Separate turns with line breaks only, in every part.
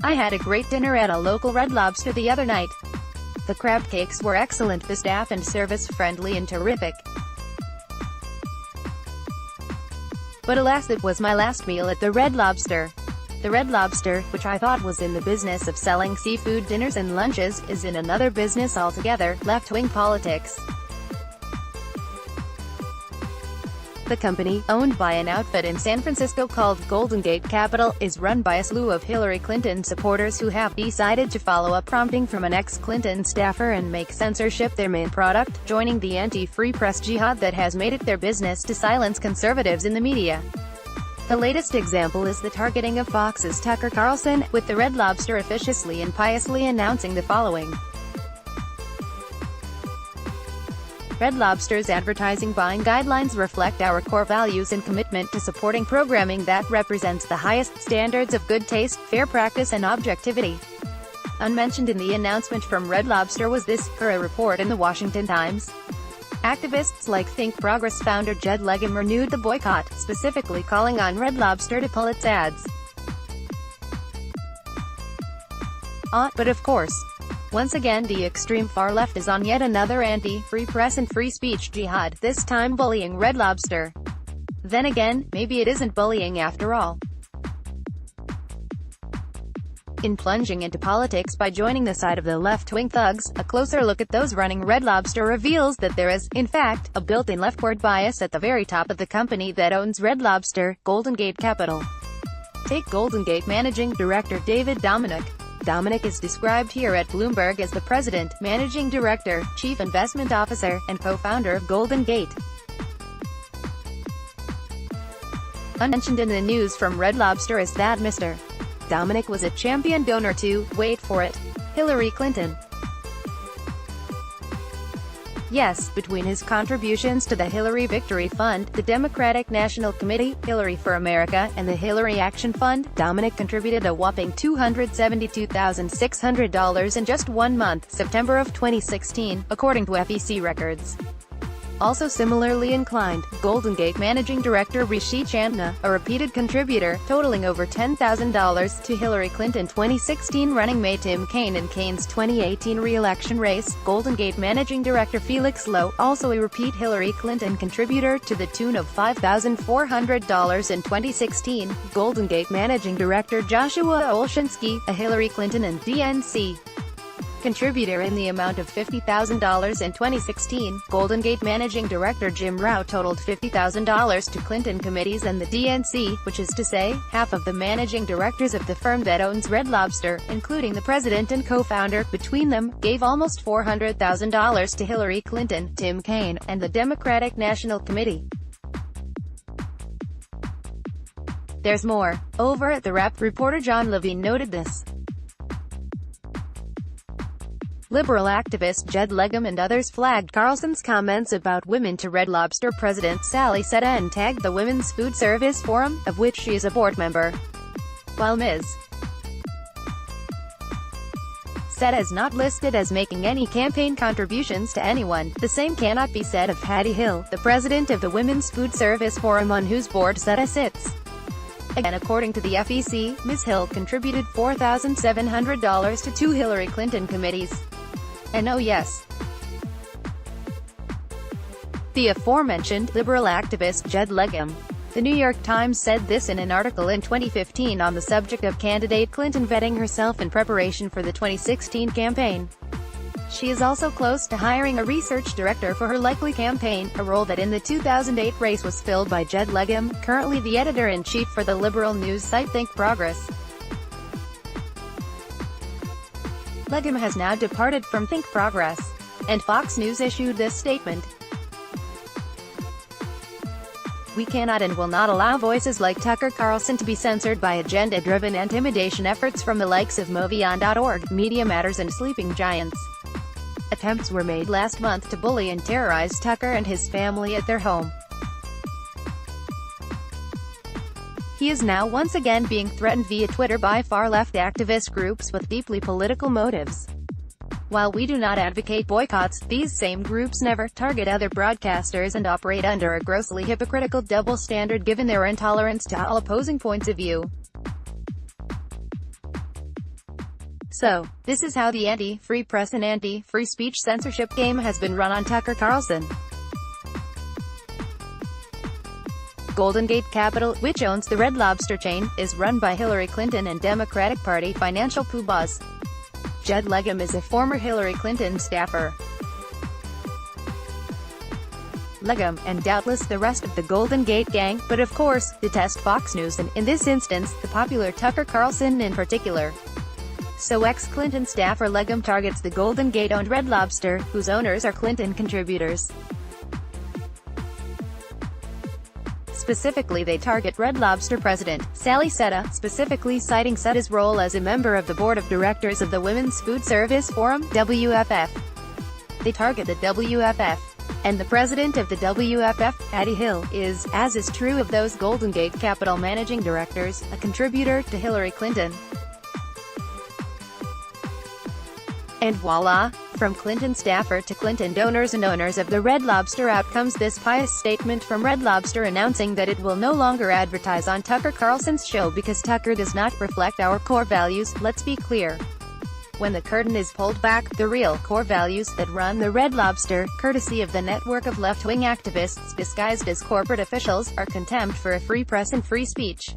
I had a great dinner at a local Red Lobster the other night. The crab cakes were excellent, the staff and service friendly and terrific. But alas, it was my last meal at the Red Lobster. The Red Lobster, which I thought was in the business of selling seafood dinners and lunches, is in another business altogether: left-wing politics. The company, owned by an outfit in San Francisco called Golden Gate Capital, is run by a slew of Hillary Clinton supporters who have decided to follow a prompting from an ex-Clinton staffer and make censorship their main product, joining the anti-free press jihad that has made it their business to silence conservatives in the media. The latest example is the targeting of Fox's Tucker Carlson, with the Red Lobster officiously and piously announcing the following: Red Lobster's advertising buying guidelines reflect our core values and commitment to supporting programming that represents the highest standards of good taste, fair practice and objectivity. Unmentioned in the announcement from Red Lobster was this, per a report in the Washington Times. Activists like Think Progress founder Jed Legum renewed the boycott, specifically calling on Red Lobster to pull its ads. But of course, once again the extreme far left is on yet another anti-free press and free speech jihad, this time bullying Red Lobster. Then again, maybe it isn't bullying after all. In plunging into politics by joining the side of the left-wing thugs, a closer look at those running Red Lobster reveals that there is, in fact, a built-in leftward bias at the very top of the company that owns Red Lobster, Golden Gate Capital. Take Golden Gate Managing Director David Dominic. Dominic is described here at Bloomberg as the president, managing director, chief investment officer, and co-founder of Golden Gate. Unmentioned in the news from Red Lobster is that Mr. Dominic was a champion donor to, wait for it, Hillary Clinton. Yes, between his contributions to the Hillary Victory Fund, the Democratic National Committee, Hillary for America, and the Hillary Action Fund, Dominic contributed a whopping $272,600 in just 1 month, September of 2016, according to FEC records. Also similarly inclined, Golden Gate Managing Director Rishi Chandna, a repeated contributor, totaling over $10,000 to Hillary Clinton 2016 running mate Tim Kaine in Kaine's 2018 re-election race. Golden Gate Managing Director Felix Lowe, also a repeat Hillary Clinton contributor to the tune of $5,400 in 2016. Golden Gate Managing Director Joshua Olshansky, a Hillary Clinton and DNC contributor in the amount of $50,000 in 2016. Golden Gate Managing Director Jim Rao totaled $50,000 to Clinton committees and the DNC, which is to say, half of the managing directors of the firm that owns Red Lobster, including the president and co-founder, between them, gave almost $400,000 to Hillary Clinton, Tim Kaine, and the Democratic National Committee. There's more. Over at The Wrap, reporter John Levine noted this. Liberal activist Jed Legum and others flagged Carlson's comments about women to Red Lobster president Sally Seta and tagged the Women's Food Service Forum, of which she is a board member. While Ms. Seta is not listed as making any campaign contributions to anyone, the same cannot be said of Hattie Hill, the president of the Women's Food Service Forum on whose board Seta sits. Again, according to the FEC, Ms. Hill contributed $4,700 to 2 Hillary Clinton committees. And oh yes, the aforementioned liberal activist Jed Legum. The New York Times said this in an article in 2015 on the subject of candidate Clinton vetting herself in preparation for the 2016 campaign. She is also close to hiring a research director for her likely campaign, a role that in the 2008 race was filled by Jed Legum, currently the editor-in-chief for the liberal news site Think Progress. Legum has now departed from Think Progress, and Fox News issued this statement. We cannot and will not allow voices like Tucker Carlson to be censored by agenda-driven intimidation efforts from the likes of Movion.org, Media Matters and Sleeping Giants. Attempts were made last month to bully and terrorize Tucker and his family at their home. He is now once again being threatened via Twitter by far-left activist groups with deeply political motives. While we do not advocate boycotts, these same groups never target other broadcasters and operate under a grossly hypocritical double standard given their intolerance to all opposing points of view. So, this is how the anti-free press and anti-free speech censorship game has been run on Tucker Carlson. Golden Gate Capital, which owns the Red Lobster chain, is run by Hillary Clinton and Democratic Party financial poobahs. Judd Legum is a former Hillary Clinton staffer. Legum, and doubtless the rest of the Golden Gate gang, but of course, detest Fox News and, in this instance, the popular Tucker Carlson in particular. So ex-Clinton staffer Legum targets the Golden Gate-owned Red Lobster, whose owners are Clinton contributors. Specifically, they target Red Lobster president, Sally Seta, specifically citing Seta's role as a member of the board of directors of the Women's Food Service Forum, WFF. They target the WFF. And the president of the WFF, Patty Hill, is, as is true of those Golden Gate Capital managing directors, a contributor to Hillary Clinton. And voila! From Clinton staffer to Clinton donors and owners of the Red Lobster, out comes this pious statement from Red Lobster announcing that it will no longer advertise on Tucker Carlson's show because Tucker does not reflect our core values. Let's be clear. When the curtain is pulled back, the real core values that run the Red Lobster, courtesy of the network of left-wing activists disguised as corporate officials, are contempt for a free press and free speech.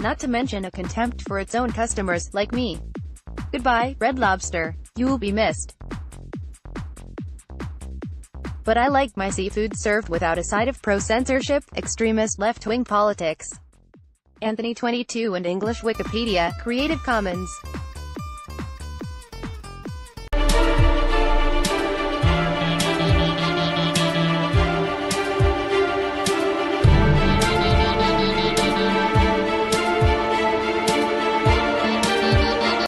Not to mention a contempt for its own customers, like me. Goodbye, Red Lobster. You will be missed. But I like my seafood served without a side of pro-censorship, extremist, left-wing politics. Anthony 22 and English Wikipedia, Creative Commons.